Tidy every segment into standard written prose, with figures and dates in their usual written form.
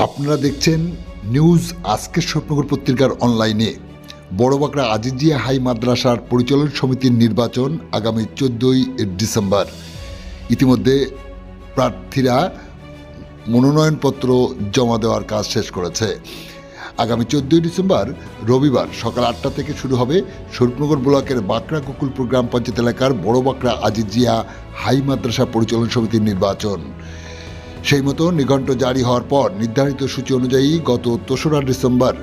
আপনারা দেখছেন নিউজ আজকের স্বপ্নগর পত্রিকার অনলাইনে। বড়বাকড়া আজিজিয়া হাই মাদ্রাসার পরিচালন সমিতির নির্বাচন আগামী 14ই ডিসেম্বর। ইতিমধ্যে প্রার্থীরা মনোনয়নপত্র জমা দেওয়ার কাজ শেষ করেছে। আগামী 14ই ডিসেম্বর রবিবার সকাল 8টা থেকে শুরু হবে স্বরূপনগর ব্লকের বাকড়া গোকুলপুর গ্রাম পঞ্চায়েত এলাকার বড়বাকড়া আজিজিয়া হাই মাদ্রাসা পরিচালন সমিতির নির্বাচন। সেই মতো নিঘণ্ট জারি হওয়ার পর নির্ধারিত সূচি অনুযায়ী গত 3রা ডিসেম্বর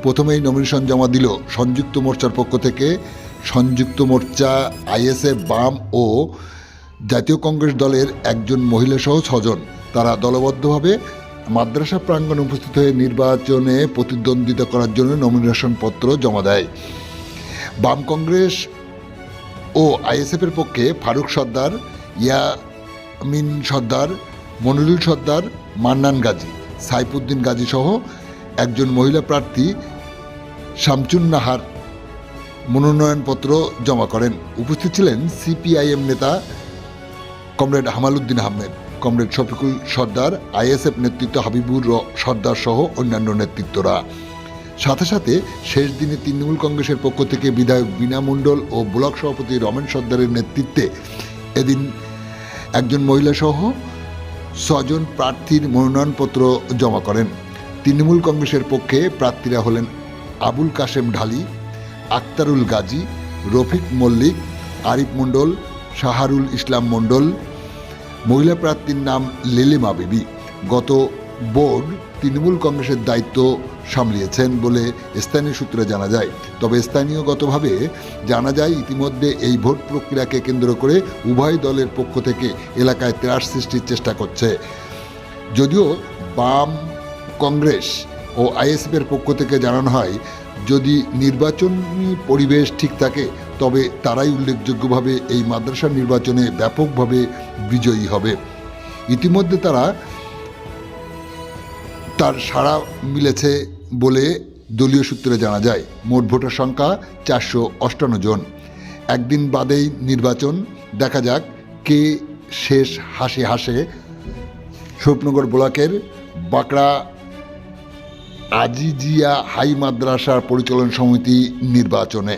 প্রথমেই নমিনেশন জমা দিল সংযুক্ত মোর্চার পক্ষ থেকে সংযুক্ত মোর্চা, আইএসএফ, বাম ও জাতীয় কংগ্রেস দলের একজন মহিলা সহ 6 জন। তারা দলবদ্ধভাবে মাদ্রাসা প্রাঙ্গণে উপস্থিত হয়ে নির্বাচনে প্রতিদ্বন্দ্বিতা করার জন্য নমিনেশন পত্র জমা দেয়। বাম কংগ্রেস ও আইএসএফের পক্ষে ফারুক সর্দার, ইয়ামিন সর্দার, মনিরুল সর্দার, মান্নান গাজী, সাইফুদ্দিন গাজী সহ একজন মহিলা প্রার্থী শামচুন নাহার মনোনয়নপত্র জমা করেন। উপস্থিত ছিলেন সিপিআইএম নেতা কমরেড হামালউদ্দিন আহমেদ, কমরেড শফিকুল সর্দার, আইএসএফ নেতৃত্ব হাবিবুর সর্দার সহ অন্যান্য নেতৃত্বরা। সাথে সাথে শেষ দিনে তৃণমূল কংগ্রেসের পক্ষ থেকে বিধায়ক বীণা মণ্ডল ও ব্লক সভাপতি রমেন সর্দারের নেতৃত্বে এদিন একজন মহিলা সহ 6 জন প্রার্থীর মনোনয়নপত্র জমা করেন। তৃণমূল কংগ্রেসের পক্ষে প্রার্থীরা হলেন আবুল কাশেম ঢালি, আক্তারুল গাজী, রফিক মল্লিক, আরিফ মণ্ডল, শাহারুল ইসলাম মণ্ডল। মহিলা প্রার্থীর নাম লিলিমা বিবি। গত বোর্ড তৃণমূল কংগ্রেসের দায়িত্ব সামলিয়েছেন বলে স্থানীয় সূত্রে জানা যায়। তবে স্থানীয়গতভাবে জানা যায় ইতিমধ্যে এই ভোট প্রক্রিয়াকে কেন্দ্র করে উভয় দলের পক্ষ থেকে এলাকায় ত্রাস সৃষ্টির চেষ্টা করছে। যদিও বাম কংগ্রেস ও আইএসএফের পক্ষ থেকে জানানো হয় যদি নির্বাচনী পরিবেশ ঠিক থাকে তবে তারাই উল্লেখযোগ্যভাবে এই মাদ্রাসা নির্বাচনে ব্যাপকভাবে বিজয়ী হবে। ইতিমধ্যে তার সাড়া মিলেছে বলে দলীয় সূত্রে জানা যায়। মোট ভোটার সংখ্যা 458 জন। একদিন বাদেই নির্বাচন, দেখা যাক কে শেষ হাসি হাসে স্বরূপনগর ব্লকের বাকড়া আজিজিয়া হাই মাদ্রাসার পরিচালন সমিতি নির্বাচনে।